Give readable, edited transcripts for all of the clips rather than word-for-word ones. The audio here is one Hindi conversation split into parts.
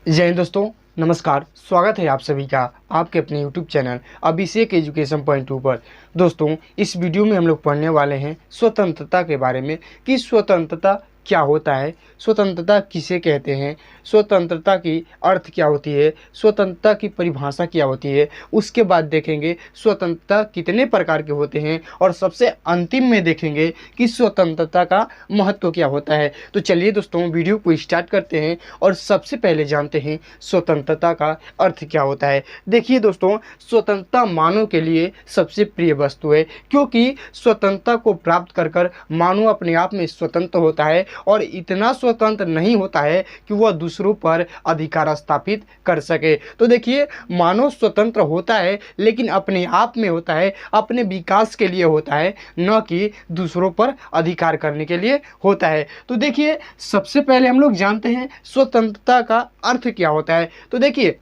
जय हिंद दोस्तों, नमस्कार। स्वागत है आप सभी का आपके अपने YouTube चैनल अभिषेक एजुकेशन पॉइंट टू पर। दोस्तों, इस वीडियो में हम लोग पढ़ने वाले हैं स्वतंत्रता के बारे में कि स्वतंत्रता क्या होता है, स्वतंत्रता किसे कहते हैं, स्वतंत्रता की अर्थ क्या होती है, स्वतंत्रता की परिभाषा क्या होती है। उसके बाद देखेंगे स्वतंत्रता कितने प्रकार के होते हैं और सबसे अंतिम में देखेंगे कि स्वतंत्रता का महत्व क्या होता है। तो चलिए दोस्तों, वीडियो को स्टार्ट करते हैं और सबसे पहले जानते हैं स्वतंत्रता का अर्थ क्या होता है। देखिए दोस्तों, स्वतंत्रता मानव के लिए सबसे प्रिय वस्तु है, क्योंकि स्वतंत्रता को प्राप्त कर कर मानव अपने आप में स्वतंत्र होता है और इतना स्वतंत्र नहीं होता है कि वह दूसरों पर अधिकार स्थापित कर सके। तो देखिए, मानव स्वतंत्र होता है लेकिन अपने आप में होता है, अपने विकास के लिए होता है, न कि दूसरों पर अधिकार करने के लिए होता है। तो देखिए, सबसे पहले हम लोग जानते हैं स्वतंत्रता का अर्थ क्या होता है। तो देखिए,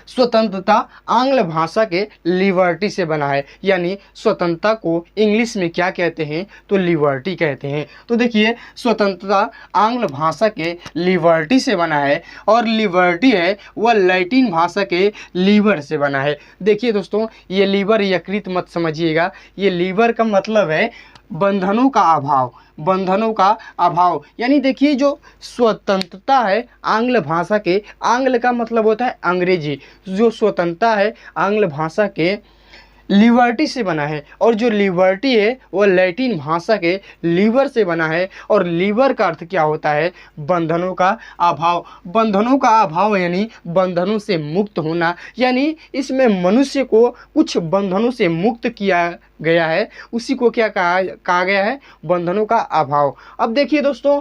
स्वतंत्रता आंग्ल भाषा के लिबर्टी से बना है, यानी स्वतंत्रता को इंग्लिश में क्या कहते हैं तो लिबर्टी कहते हैं। तो देखिए, स्वतंत्रता आंग्ल भाषा के लिबर्टी से बना है और लिबर्टी है वह लैटिन भाषा के लीवर से बना है। देखिए दोस्तों, ये लीवर यकृत मत समझिएगा, ये लीवर का मतलब है बंधनों का अभाव, बंधनों का अभाव। यानी देखिए, जो स्वतंत्रता है आंग्ल भाषा के, आंग्ल का मतलब होता है अंग्रेजी, जो स्वतंत्रता है आंग्ल भाषा के लिबर्टी से बना है और जो लिबर्टी है वह लैटिन भाषा के लीवर से बना है। और लीवर का अर्थ क्या होता है, बंधनों का अभाव। बंधनों का अभाव यानी बंधनों से मुक्त होना, यानी इसमें मनुष्य को कुछ बंधनों से मुक्त किया गया है, उसी को क्या कहा गया है, बंधनों का अभाव। अब देखिए दोस्तों,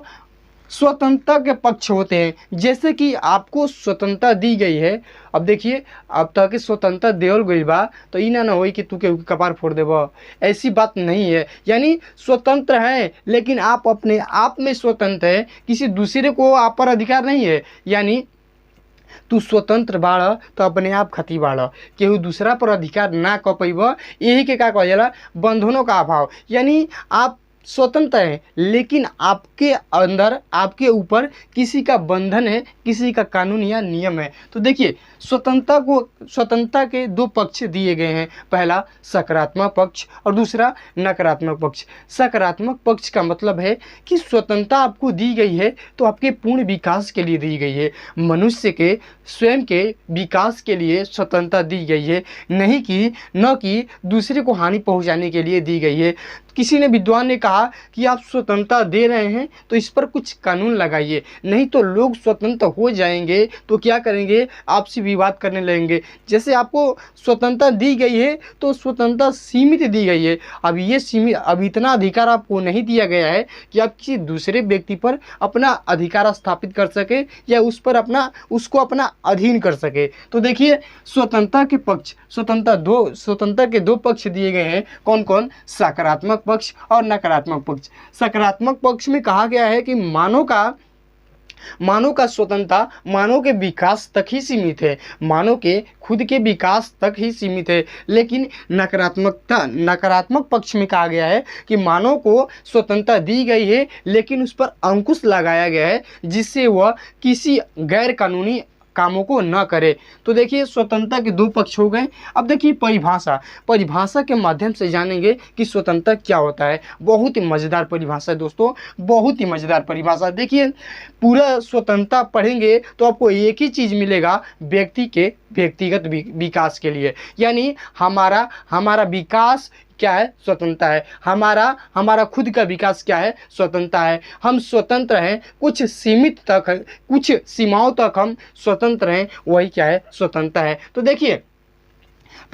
स्वतंत्रता के पक्ष होते हैं, जैसे कि आपको स्वतंत्रता दी गई है। अब देखिए, अब तक स्वतंत्रता देवल गई बा तो ई ना होई कि तू के कपार फोड़ देब, ऐसी बात नहीं है। यानी स्वतंत्र है लेकिन आप अपने आप में स्वतंत्र है, किसी दूसरे को आप पर अधिकार नहीं है। यानी तू स्वतंत्र बाड़ तो अपने आप खती बाड़, केहू दूसरा पर अधिकार ना कर पैब। यही के का कहल जाला, बंधनों का अभाव। यानी आप स्वतंत्र हैं लेकिन आपके अंदर, आपके ऊपर किसी का बंधन है, किसी का कानून या नियम है। तो देखिए, स्वतंत्रता के दो पक्ष दिए गए हैं, पहला सकारात्मक पक्ष और दूसरा नकारात्मक पक्ष। सकारात्मक पक्ष का मतलब है कि स्वतंत्रता आपको दी गई है तो आपके पूर्ण विकास के लिए दी गई है, मनुष्य के स्वयं के विकास के लिए स्वतंत्रता दी गई है, नहीं कि न कि दूसरे को हानि पहुंचाने के लिए दी गई है। किसी ने, विद्वान ने कहा कि आप स्वतंत्रता दे रहे हैं तो इस पर कुछ कानून लगाइए, नहीं तो लोग स्वतंत्र हो जाएंगे तो क्या करेंगे, आपसे विवाद करने लगेंगे। जैसे आपको स्वतंत्रता दी गई है तो स्वतंत्रता सीमित दी गई है। अब ये सीमित, अब इतना अधिकार आपको नहीं दिया गया है कि आप किसी दूसरे व्यक्ति पर अपना अधिकार स्थापित कर सके या उस पर उसको अपना अधीन कर सके। तो देखिए, स्वतंत्रता के पक्ष, स्वतंत्रता के दो पक्ष दिए गए हैं। कौन कौन, सकारात्मक पक्ष और नकारात्मक पक्ष। सकारात्मक पक्ष में कहा गया है कि मानव का स्वतंत्रता मानव के विकास तक ही सीमित है, मानव के खुद के विकास तक ही सीमित है। लेकिन नकारात्मक पक्ष में कहा गया है कि मानव को स्वतंत्रता दी गई है लेकिन उस पर अंकुश लगाया गया है जिससे वह किसी गैर कानूनी कामों को न करे। तो देखिए, स्वतंत्रता के दो पक्ष हो गए। अब देखिए, परिभाषा के माध्यम से जानेंगे कि स्वतंत्रता क्या होता है। बहुत ही मज़ेदार परिभाषा है दोस्तों, बहुत ही मज़ेदार परिभाषा। देखिए, पूरा स्वतंत्रता पढ़ेंगे तो आपको एक ही चीज़ मिलेगा, व्यक्ति के व्यक्तिगत विकास के लिए। यानी हमारा विकास क्या है, स्वतंत्रता है। हमारा खुद का विकास क्या है, स्वतंत्रता है। हम स्वतंत्र हैं, कुछ सीमित तक, कुछ सीमाओं तक हम स्वतंत्र हैं, वही क्या है, स्वतंत्रता है। तो देखिए,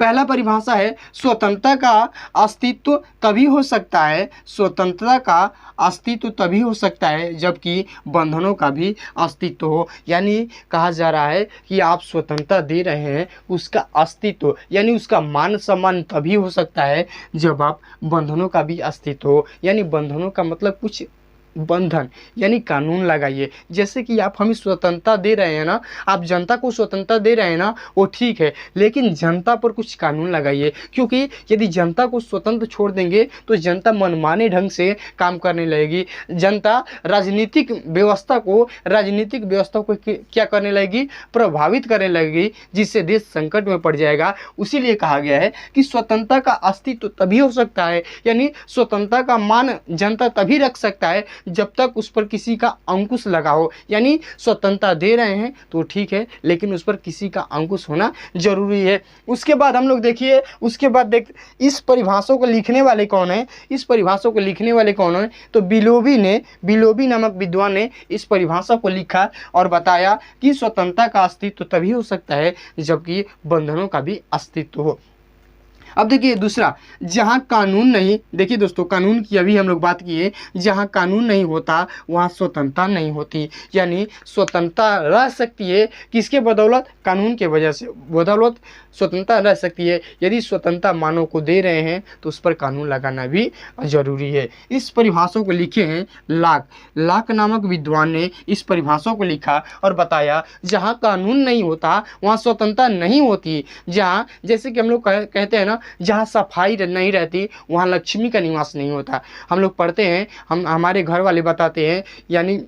पहला परिभाषा है, स्वतंत्रता का अस्तित्व तभी हो सकता है, स्वतंत्रता का अस्तित्व तभी हो सकता है जबकि बंधनों का भी अस्तित्व हो। यानी कहा जा रहा है कि आप स्वतंत्रता दे रहे हैं, उसका अस्तित्व यानी उसका मान सम्मान तभी हो सकता है जब आप बंधनों का भी अस्तित्व हो। यानी बंधनों का मतलब कुछ बंधन यानी कानून लगाइए। जैसे कि आप हमें स्वतंत्रता दे रहे हैं ना, आप जनता को स्वतंत्रता दे रहे हैं ना, वो ठीक है, लेकिन जनता पर कुछ कानून लगाइए। क्योंकि यदि जनता को स्वतंत्र छोड़ देंगे तो जनता मनमाने ढंग से काम करने लगेगी। जनता राजनीतिक व्यवस्था को क्या करने लगेगी, प्रभावित करने लगेगी, जिससे देश संकट में पड़ जाएगा। उसीलिए कहा गया है कि स्वतंत्रता का अस्तित्व तभी हो सकता है, यानी स्वतंत्रता का मान जनता तभी रख सकता है जब तक उस पर किसी का अंकुश लगा हो। यानी स्वतंत्रता दे रहे हैं तो ठीक है, लेकिन उस पर किसी का अंकुश होना जरूरी है। उसके बाद हम लोग देखिए, उसके बाद इस परिभाषा को लिखने वाले कौन है, इस परिभाषा को लिखने वाले कौन है, तो बिलोबी नामक विद्वान ने इस परिभाषा को लिखा और बताया कि स्वतंत्रता का अस्तित्व तभी हो सकता है जबकि बंधनों का भी अस्तित्व हो। अब देखिए दूसरा, जहाँ कानून नहीं, देखिए दोस्तों कानून की अभी हम लोग बात किए, जहाँ कानून नहीं होता वहाँ स्वतंत्रता नहीं होती। यानी स्वतंत्रता रह सकती है किसके बदौलत, कानून के वजह से बदौलत स्वतंत्रता रह सकती है। यदि स्वतंत्रता मानव को दे रहे हैं तो उस पर कानून लगाना भी जरूरी है। इस परिभाषा को लिखे हैं लाक नामक विद्वान ने इस परिभाषा को लिखा और बताया जहाँ कानून नहीं होता वहाँ स्वतंत्रता नहीं होती। जहाँ जैसे कि हम लोग कहते हैं ना, जहाँ सफाई नहीं रहती वहाँ लक्ष्मी का निवास नहीं होता। हम लोग पढ़ते हैं, हमारे घर वाले बताते हैं, यानी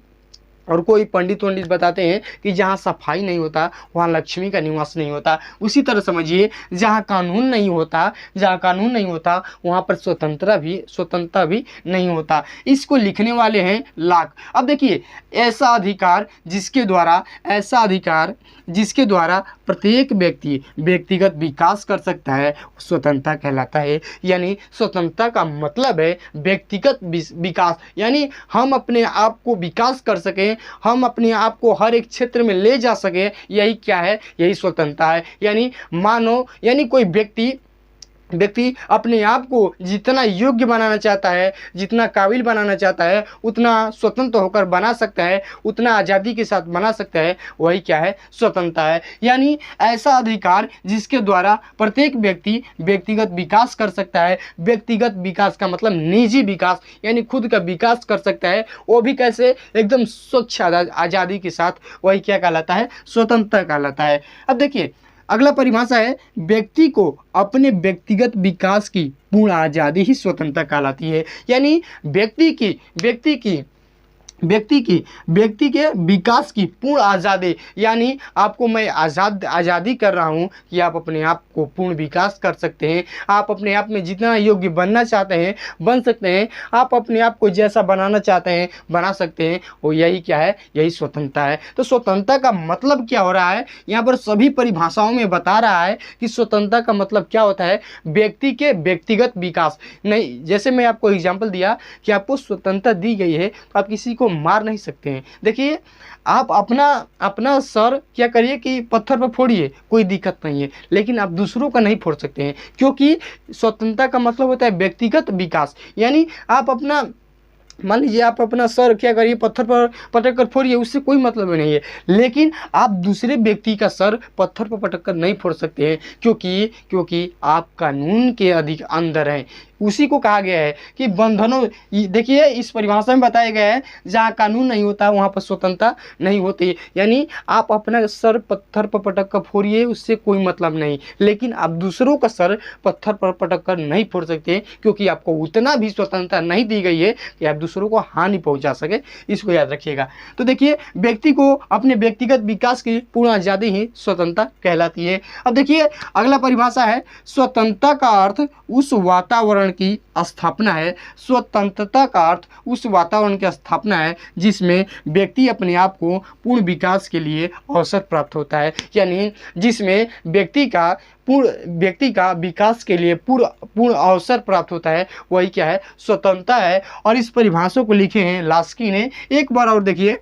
और कोई पंडित बताते हैं कि जहाँ सफाई नहीं होता वहाँ लक्ष्मी का निवास नहीं होता। उसी तरह समझिए, जहाँ कानून नहीं होता वहाँ पर स्वतंत्रता भी नहीं होता। इसको लिखने वाले हैं लाक। अब देखिए, ऐसा अधिकार जिसके द्वारा प्रत्येक व्यक्ति व्यक्तिगत विकास कर सकता है स्वतंत्रता कहलाता है। यानी स्वतंत्रता का मतलब है व्यक्तिगत विकास, यानी हम अपने आप को विकास कर सकें, हम अपने आप को हर एक क्षेत्र में ले जा सके। यही क्या है, यही स्वतंत्रता है। यानी मानो, यानी कोई व्यक्ति अपने आप को जितना योग्य बनाना चाहता है, जितना काबिल बनाना चाहता है, उतना स्वतंत्र होकर बना सकता है, उतना आज़ादी के साथ बना सकता है। वही क्या है, स्वतंत्रता है। यानी ऐसा अधिकार जिसके द्वारा प्रत्येक व्यक्ति व्यक्तिगत विकास कर सकता है। व्यक्तिगत विकास का मतलब निजी विकास, यानी खुद का विकास कर सकता है। वो भी कैसे, एकदम स्वच्छ आज़ादी के साथ। वही क्या कहलाता है, स्वतंत्रता कहलाता है। अब देखिए अगला परिभाषा है, व्यक्ति को अपने व्यक्तिगत विकास की पूर्ण आज़ादी ही स्वतंत्रता कहलाती है। यानी व्यक्ति के विकास की पूर्ण आज़ादी, यानी आपको मैं आज़ादी कर रहा हूँ कि आप अपने आप को पूर्ण विकास कर सकते हैं। आप अपने आप में जितना योग्य बनना चाहते हैं बन सकते हैं। आप अपने आप को जैसा बनाना चाहते हैं बना सकते हैं। और यही क्या है, यही स्वतंत्रता है। तो स्वतंत्रता का मतलब क्या हो रहा है, यहाँ पर सभी परिभाषाओं में बता रहा है कि स्वतंत्रता का मतलब क्या होता है, व्यक्ति के व्यक्तिगत विकास। नहीं, जैसे मैं आपको एग्जाम्पल दिया कि आपको स्वतंत्रता दी गई है तो आप किसी को मार नहीं सकते हैं। देखिए, आप अपना सर क्या करिए कि पत्थर पर फोड़िए, कोई दिक्कत नहीं है, लेकिन आप दूसरों का नहीं फोड़ सकते हैं। क्योंकि स्वतंत्रता का मतलब होता है व्यक्तिगत विकास। यानी आप अपना, मान लीजिए आप अपना सर क्या करिए, पत्थर पर पटक कर फोड़िए, उससे कोई मतलब नहीं है। लेकिन आप दूसरे व्यक्ति का सर पत्थर पर पटक कर नहीं फोड़ सकते हैं, क्योंकि आप कानून के अंदर हैं। उसी को कहा गया है कि बंधनों, देखिए इस परिभाषा में बताया गया है जहाँ कानून नहीं होता वहाँ पर स्वतंत्रता नहीं होती। यानी आप अपना सर पत्थर पर पटक कर फोड़िए, उससे कोई मतलब नहीं, लेकिन आप दूसरों का सर पत्थर पर पटक कर नहीं फोड़ सकते, क्योंकि आपको उतना भी स्वतंत्रता नहीं दी गई है कि आप दूसरों को हानि पहुँचा सके। इसको याद रखिएगा। तो देखिए, व्यक्ति को अपने व्यक्तिगत विकास की पूर्ण आज़ादी ही स्वतंत्रता कहलाती है। अब देखिए अगला परिभाषा है, स्वतंत्रता का अर्थ उस वातावरण की स्थापना है। स्वतंत्रता का अर्थ उस वातावरण की स्थापना है जिसमें व्यक्ति अपने आप को पूर्ण विकास के लिए अवसर प्राप्त होता है। यानी जिसमें व्यक्ति का विकास के लिए पूर्ण अवसर प्राप्त होता है, वही क्या है, स्वतंत्रता है। और इस परिभाषा को लिखे हैं लास्की ने। एक बार और देखिए,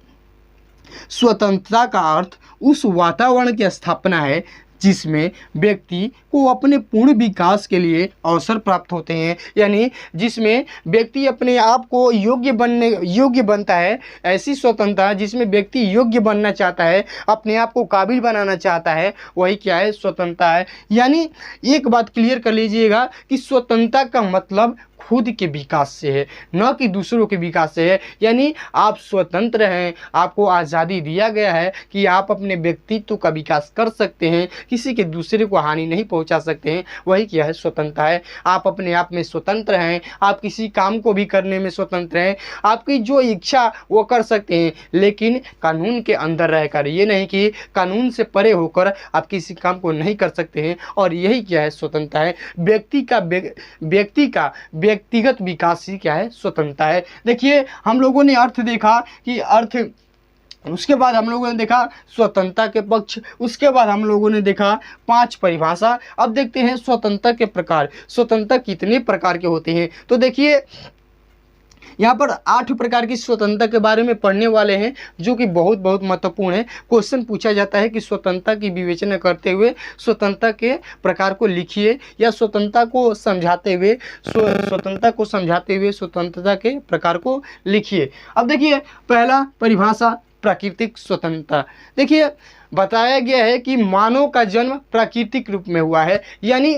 स्वतंत्रता का अर्थ उस वातावरण की स्थापना है जिसमें व्यक्ति को अपने पूर्ण विकास के लिए अवसर प्राप्त होते हैं। यानी जिसमें व्यक्ति अपने आप को योग्य बनता है, ऐसी स्वतंत्रता जिसमें व्यक्ति योग्य बनना चाहता है, अपने आप को काबिल बनाना चाहता है, वही क्या है, स्वतंत्रता है। यानी एक बात क्लियर कर लीजिएगा कि स्वतंत्रता का मतलब खुद के विकास से है, न कि दूसरों के विकास से है। यानी आप स्वतंत्र हैं, आपको आज़ादी दिया गया है कि आप अपने व्यक्तित्व का विकास कर सकते हैं, किसी के दूसरे को हानि नहीं पहुंचा सकते हैं। वही क्या है, स्वतंत्रता है। आप अपने आप में स्वतंत्र हैं, आप किसी काम को भी करने में स्वतंत्र हैं, आपकी जो इच्छा वो कर सकते हैं, लेकिन कानून के अंदर रहकर। ये नहीं कि कानून से परे होकर आप किसी काम को नहीं कर सकते हैं। और यही क्या है, स्वतंत्रता है। व्यक्ति का व्यक्तिगत विकास ही क्या है, स्वतंत्रता है। देखिए हम लोगों ने अर्थ देखा कि अर्थ, उसके बाद हम लोगों ने देखा स्वतंत्रता के पक्ष, उसके बाद हम लोगों ने देखा 5 परिभाषा। अब देखते हैं स्वतंत्रता के प्रकार। स्वतंत्रता कितने प्रकार के होते हैं, तो देखिए यहाँ पर 8 प्रकार की स्वतंत्रता के बारे में पढ़ने वाले हैं, जो कि बहुत बहुत महत्वपूर्ण है। क्वेश्चन पूछा जाता है कि स्वतंत्रता की विवेचना करते हुए स्वतंत्रता के प्रकार को लिखिए, या स्वतंत्रता को समझाते हुए स्वतंत्रता के प्रकार को लिखिए। अब देखिए पहला परिभाषा, प्राकृतिक स्वतंत्रता। देखिए बताया गया है कि मानव का जन्म प्राकृतिक रूप में हुआ है। यानी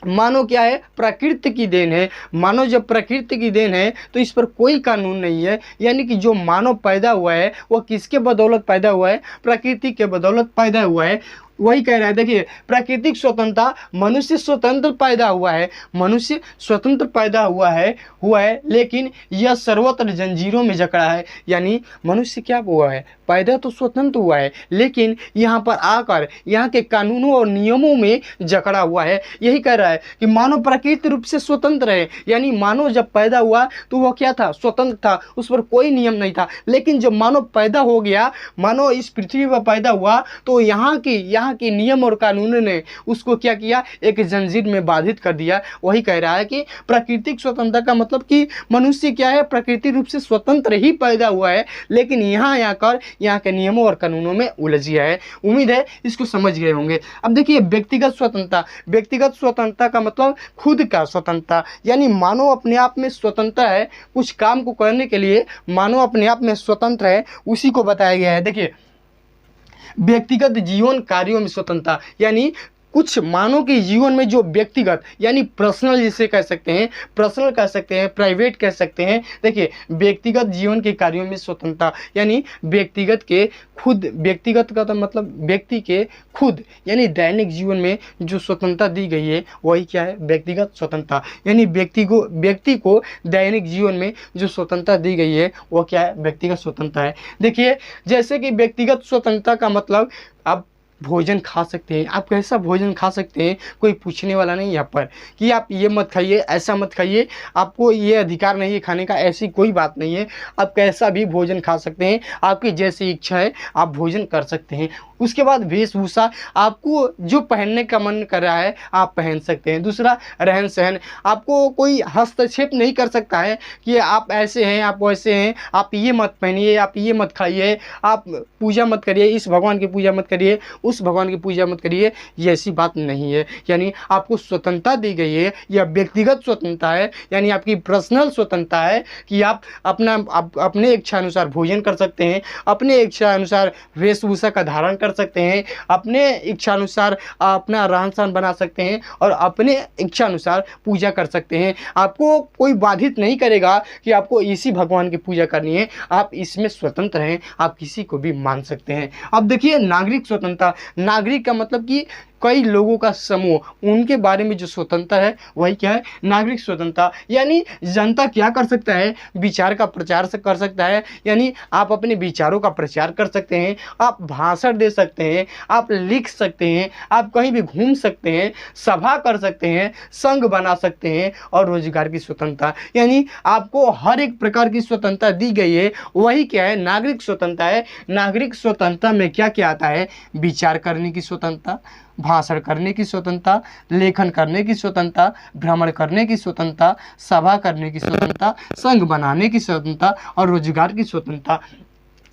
मानव क्या है, प्रकृति की देन है। मानव जब प्रकृति की देन है तो इस पर कोई कानून नहीं है। यानी कि जो मानव पैदा हुआ है वो किसके बदौलत पैदा हुआ है, प्रकृति के बदौलत पैदा हुआ है। वही कह रहा है, देखिए प्राकृतिक स्वतंत्रता, मनुष्य स्वतंत्र पैदा हुआ है, मनुष्य स्वतंत्र पैदा हुआ है, लेकिन यह सर्वत्र जंजीरों में जकड़ा है। यानी मनुष्य क्या हुआ है, पैदा तो स्वतंत्र हुआ है, लेकिन यहाँ पर आकर यहाँ के कानूनों और नियमों में जकड़ा हुआ है। यही कह रहा है कि मानव प्राकृतिक रूप से स्वतंत्र है। यानी मानव जब पैदा हुआ तो वह क्या था, स्वतंत्र था, उस पर कोई नियम नहीं था। लेकिन जब मानव पैदा हो गया, मानव इस पृथ्वी पर पैदा हुआ, तो यहाँ के नियम और कानूनों ने उसको क्या किया, एक जंजीर में बाधित कर दिया। वही कह रहा है कि प्राकृतिक स्वतंत्रता का मतलब कि मनुष्य क्या है, प्राकृतिक रूप से स्वतंत्र ही पैदा हुआ है, लेकिन यहाँ आकर यहाँ के नियमों और कानूनों में उलझ गया है। उम्मीद है इसको समझ गए होंगे। अब देखिए व्यक्तिगत स्वतंत्रता। व्यक्तिगत स्वतंत्रता का मतलब खुद का स्वतंत्रता। यानी मानव अपने आप में स्वतंत्र है, कुछ काम को करने के लिए मानव अपने आप में स्वतंत्र है, उसी को बताया गया है। देखिए व्यक्तिगत जीवन कार्यों में स्वतंत्रता, यानी कुछ मानव के जीवन में जो व्यक्तिगत यानी पर्सनल जिसे कह सकते हैं, पर्सनल कह सकते हैं, प्राइवेट कह सकते हैं। देखिए व्यक्तिगत जीवन के कार्यों में स्वतंत्रता, यानी व्यक्तिगत के खुद, व्यक्तिगत का तो मतलब व्यक्ति के खुद यानी दैनिक जीवन में जो स्वतंत्रता दी गई है वही क्या है, व्यक्तिगत स्वतंत्रता। यानी व्यक्ति को दैनिक जीवन में जो स्वतंत्रता दी गई है वो क्या है, व्यक्तिगत स्वतंत्रता है। देखिए जैसे कि व्यक्तिगत स्वतंत्रता का मतलब आप भोजन खा सकते हैं। आप कैसा भोजन खा सकते हैं, कोई पूछने वाला नहीं यहाँ पर कि आप ये मत खाइए, ऐसा मत खाइए, आपको ये अधिकार नहीं है खाने का, ऐसी कोई बात नहीं है। आप कैसा भी भोजन खा सकते हैं, आपकी जैसी इच्छा है आप भोजन कर सकते हैं। उसके बाद वेशभूषा, आपको जो पहनने का मन कर रहा है आप पहन सकते हैं। दूसरा रहन सहन, आपको कोई हस्तक्षेप नहीं कर सकता है कि आप ऐसे हैं, आप वैसे हैं, आप ये मत पहनिए, आप ये मत खाइए, आप पूजा मत करिए, इस भगवान की पूजा मत करिए, उस भगवान की पूजा मत करिए, ये ऐसी बात नहीं है। यानी आपको स्वतंत्रता दी गई है, यह व्यक्तिगत स्वतंत्रता है, यानी आपकी पर्सनल स्वतंत्रता है कि आप अपने इच्छा अनुसार भोजन कर सकते हैं, अपने इच्छा अनुसार वेशभूषा का धारण कर सकते हैं, अपने इच्छा अनुसार अपना रहन सहन बना सकते हैं और अपने इच्छा अनुसार पूजा कर सकते हैं। आपको कोई बाधित नहीं करेगा कि आपको इसी भगवान की पूजा करनी है, आप इसमें स्वतंत्र हैं, आप किसी को भी मान सकते हैं। अब देखिए नागरिक स्वतंत्रता। नागरिक का मतलब कि कई लोगों का समूह, उनके बारे में जो स्वतंत्रता है वही क्या है, नागरिक स्वतंत्रता। यानी जनता क्या कर सकता है, विचार का प्रचार कर सकता है, यानी आप अपने विचारों का प्रचार कर सकते हैं, आप भाषण दे सकते हैं, आप लिख सकते हैं, आप कहीं भी घूम सकते हैं, सभा कर सकते हैं, संघ बना सकते हैं, और रोजगार की स्वतंत्रता। यानी आपको हर एक प्रकार की स्वतंत्रता दी गई है, वही क्या है, नागरिक स्वतंत्रता है। नागरिक स्वतंत्रता में क्या क्या आता है, विचार करने की स्वतंत्रता, भाषण करने की स्वतंत्रता, लेखन करने की स्वतंत्रता, भ्रमण करने की स्वतंत्रता, सभा करने की स्वतंत्रता, संघ बनाने की स्वतंत्रता और रोजगार की स्वतंत्रता।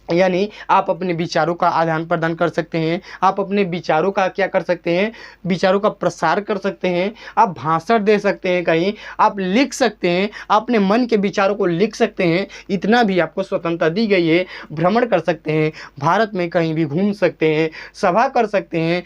यानी आप अपने विचारों का आदान प्रदान कर सकते हैं, आप अपने विचारों का क्या कर सकते हैं, विचारों का प्रसार कर सकते हैं, आप भाषण दे सकते हैं, कहीं आप लिख सकते हैं, अपने मन के विचारों को लिख सकते हैं, इतना भी आपको स्वतंत्रता दी गई है। भ्रमण कर सकते हैं, भारत में कहीं भी घूम सकते हैं, सभा कर सकते हैं,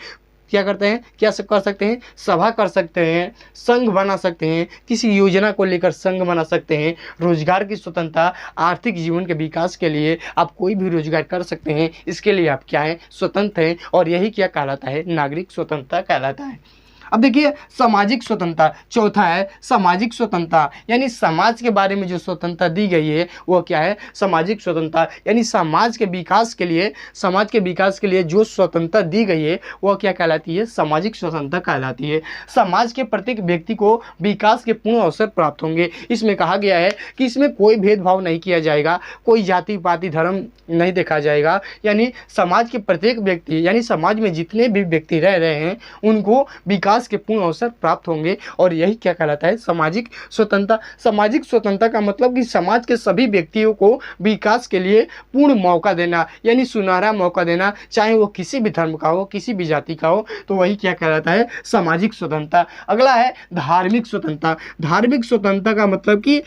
क्या करते हैं, क्या सब कर सकते हैं, सभा कर सकते हैं, संघ बना सकते हैं, किसी योजना को लेकर संघ बना सकते हैं। रोजगार की स्वतंत्रता, आर्थिक जीवन के विकास के लिए आप कोई भी रोजगार कर सकते हैं, इसके लिए आप क्या हैं, स्वतंत्र हैं। और यही क्या कहलाता है, नागरिक स्वतंत्रता कहलाता है। अब देखिए सामाजिक स्वतंत्रता, चौथा है सामाजिक स्वतंत्रता, यानी समाज के बारे में जो स्वतंत्रता दी गई है वो क्या है, सामाजिक स्वतंत्रता, यानी समाज के विकास के लिए, समाज के विकास के लिए जो स्वतंत्रता दी गई है वह क्या कहलाती है, सामाजिक स्वतंत्रता कहलाती है। समाज के प्रत्येक व्यक्ति को विकास के पूर्ण अवसर प्राप्त होंगे। इसमें कहा गया है कि इसमें कोई भेदभाव नहीं किया जाएगा, कोई जाति पाति धर्म नहीं देखा जाएगा, यानी समाज के प्रत्येक व्यक्ति, यानी समाज में जितने भी व्यक्ति रह रहे हैं उनको विकास के पूर्ण अवसर प्राप्त होंगे। और यही क्या कहलाता है, सामाजिक स्वतंत्रता। सामाजिक स्वतंत्रता का मतलब कि समाज के सभी व्यक्तियों को विकास के लिए पूर्ण मौका देना, यानी सुनहरा मौका देना, चाहे वो किसी भी धर्म का हो, किसी भी जाति का हो, तो वही क्या कहलाता है, सामाजिक स्वतंत्रता। अगला है धार्मिक स्वतंत्रता। धार्मिक स्वतंत्रता का मतलब कि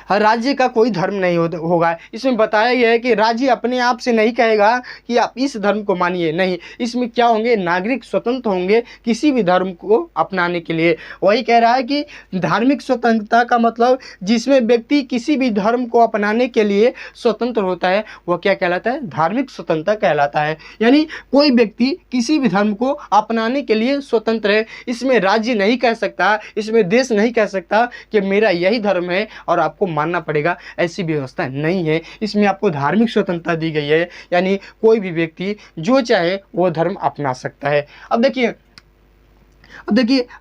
हर राज्य का कोई धर्म नहीं होगा। इसमें बताया गया है कि राज्य अपने आप से नहीं कहेगा कि आप इस धर्म को मानिए, नहीं, इसमें क्या होंगे, नागरिक स्वतंत्र होंगे किसी भी धर्म को अपनाने के लिए। वही कह रहा है कि धार्मिक स्वतंत्रता का मतलब जिसमें व्यक्ति किसी भी धर्म को अपनाने के लिए स्वतंत्र होता है वह क्या कहलाता है, धार्मिक स्वतंत्रता कहलाता है। यानी कोई व्यक्ति किसी भी धर्म को अपनाने के लिए स्वतंत्र है। इसमें राज्य नहीं कह सकता, इसमें देश नहीं कह सकता कि मेरा यही धर्म है और आपको मानना पड़ेगा, ऐसी व्यवस्था नहीं है। इसमें आपको धार्मिक स्वतंत्रता दी गई है, यानी कोई भी व्यक्ति जो चाहे वो धर्म अपना सकता है। अब देखिए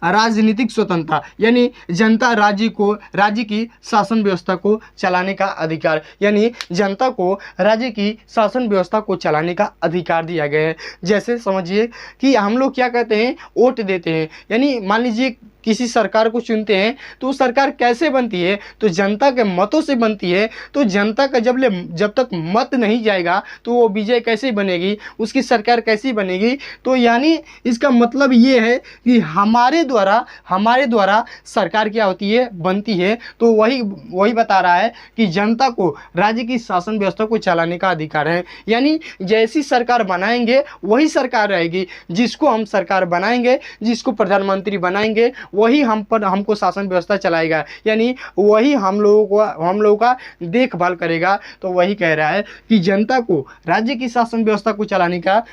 राजनीतिक स्वतंत्रता, यानी जनता राज्य की शासन व्यवस्था को चलाने का अधिकार, यानी जनता को राज्य की शासन व्यवस्था को चलाने का अधिकार दिया गया है। जैसे समझिए कि हम लोग क्या कहते हैं, वोट देते हैं, यानी मान लीजिए किसी सरकार को चुनते हैं तो सरकार कैसे बनती है, तो जनता के मतों से बनती है। तो जनता का जब तक मत नहीं जाएगा तो वो विजय कैसे बनेगी, उसकी सरकार कैसी बनेगी। तो यानी इसका मतलब ये है कि हमारे द्वारा सरकार क्या होती है, बनती है। तो वही बता रहा है कि जनता को राज्य की शासन व्यवस्था को चलाने का अधिकार है। यानी जैसी सरकार बनाएंगे वही सरकार रहेगी, जिसको हम सरकार बनाएंगे, जिसको प्रधानमंत्री बनाएंगे वही हमको शासन व्यवस्था चलाएगा, यानी वही हम लोगों का देखभाल करेगा। तो वही कह रहा है कि जनता को राज्य की शासन व्यवस्था को चलाने का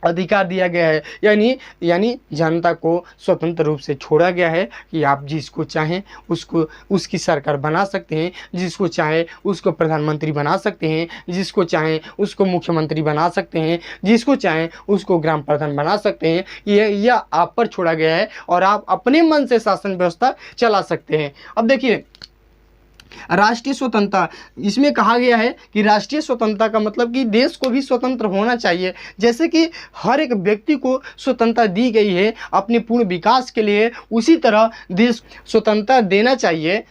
अधिकार दिया गया है, यानी जनता को स्वतंत्र रूप से छोड़ा गया है कि आप जिसको चाहें उसकी सरकार बना सकते हैं, जिसको चाहें उसको प्रधानमंत्री बना सकते हैं, जिसको चाहें उसको मुख्यमंत्री बना सकते हैं, जिसको चाहें उसको ग्राम प्रधान बना सकते हैं। यह आप पर छोड़ा गया है और आप अपने मन से शासन व्यवस्था चला सकते हैं। अब देखिए राष्ट्रीय स्वतंत्रता, इसमें कहा गया है कि राष्ट्रीय स्वतंत्रता का मतलब कि देश को भी स्वतंत्र होना चाहिए। जैसे कि हर एक व्यक्ति को स्वतंत्रता दी गई है अपने पूर्ण विकास के लिए, उसी तरह देश स्वतंत्रता देना चाहिए।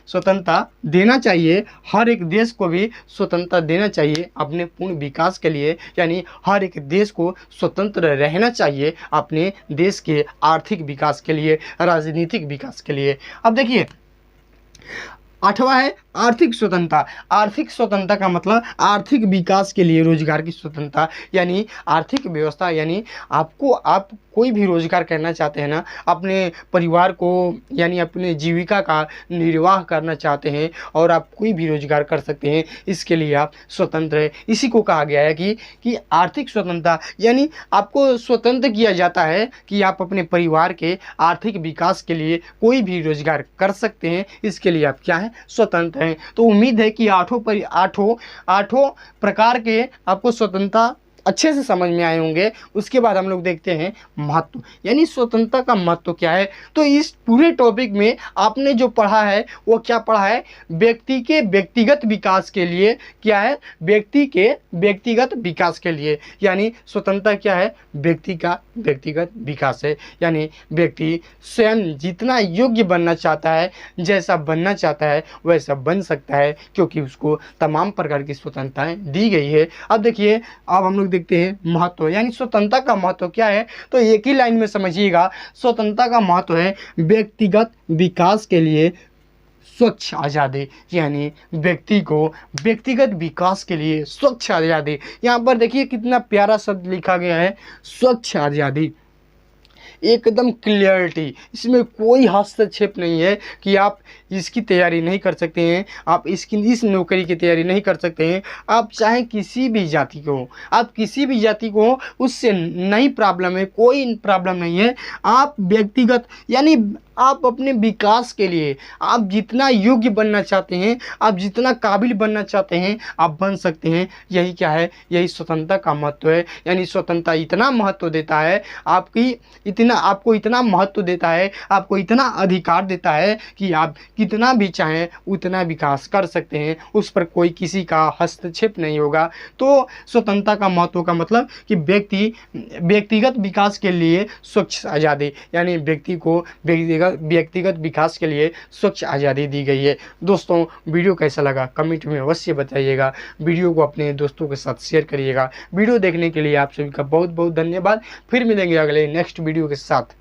हर एक देश को भी स्वतंत्रता देना चाहिए अपने पूर्ण विकास के लिए, यानी हर एक देश को स्वतंत्र रहना चाहिए अपने देश के आर्थिक विकास के लिए, राजनीतिक विकास के लिए। अब देखिए आठवां है आर्थिक स्वतंत्रता। आर्थिक स्वतंत्रता का मतलब आर्थिक विकास के लिए रोजगार की स्वतंत्रता, यानी आर्थिक व्यवस्था, यानी आप कोई भी रोजगार करना चाहते हैं ना, अपने परिवार को यानी अपने जीविका का निर्वाह करना चाहते हैं और आप कोई भी रोजगार कर सकते हैं, इसके लिए आप स्वतंत्र हैं। इसी को कहा गया है कि आर्थिक स्वतंत्रता, यानी आपको स्वतंत्र किया जाता है कि आप अपने परिवार के आर्थिक विकास के लिए कोई भी रोजगार कर सकते हैं, इसके लिए आप क्या हैं, स्वतंत्र हैं। तो उम्मीद है कि आठों प्रकार के आपको स्वतंत्रता अच्छे से समझ में आए होंगे। उसके बाद हम लोग देखते हैं महत्व, यानी स्वतंत्रता का महत्व क्या है। तो इस पूरे टॉपिक में आपने जो पढ़ा है वो क्या पढ़ा है, व्यक्ति के व्यक्तिगत विकास के लिए, क्या है, व्यक्ति के व्यक्तिगत विकास के लिए, यानी स्वतंत्रता क्या है, व्यक्ति का व्यक्तिगत विकास है। यानी व्यक्ति स्वयं जितना योग्य बनना चाहता है, जैसा बनना चाहता है वैसा बन सकता है, क्योंकि उसको तमाम प्रकार की स्वतंत्रताएं दी गई है। अब देखिए अब हम लोग देखते हैं महत्व, यानी स्वतंत्रता का महत्व क्या है। तो एक ही लाइन में समझिएगा, स्वतंत्रता का महत्व है व्यक्तिगत विकास के लिए स्वच्छ आज़ादी, यानी व्यक्ति को व्यक्तिगत विकास के लिए स्वच्छ आज़ादी। यहाँ पर देखिए कितना प्यारा शब्द लिखा गया है, स्वच्छ आज़ादी। एकदम क्लियरिटी, इसमें कोई हस्तक्षेप नहीं है कि आप इसकी तैयारी नहीं कर सकते हैं, आप इस नौकरी की तैयारी नहीं कर सकते हैं। आप चाहे किसी भी जाति को हो, आप किसी भी जाति को हो, उससे नहीं प्रॉब्लम है, कोई प्रॉब्लम नहीं है। आप व्यक्तिगत यानी आप अपने विकास के लिए आप जितना योग्य बनना चाहते हैं, आप जितना काबिल बनना चाहते हैं, आप बन सकते हैं। यही क्या है, यही स्वतंत्रता का महत्व है। यानी स्वतंत्रता इतना महत्व देता है, आपको इतना महत्व देता है, आपको इतना अधिकार देता है कि आप कितना भी चाहें उतना विकास कर सकते हैं, उस पर कोई किसी का हस्तक्षेप नहीं होगा। तो स्वतंत्रता का महत्व का मतलब कि व्यक्तिगत विकास के लिए स्वच्छ आज़ादी, यानी व्यक्ति को व्यक्तिगत विकास के लिए स्वच्छ आज़ादी दी गई है। दोस्तों, वीडियो कैसा लगा कमेंट में अवश्य बताइएगा। वीडियो को अपने दोस्तों के साथ शेयर करिएगा। वीडियो देखने के लिए आप सभी का बहुत बहुत धन्यवाद। फिर मिलेंगे अगले नेक्स्ट वीडियो के साथ।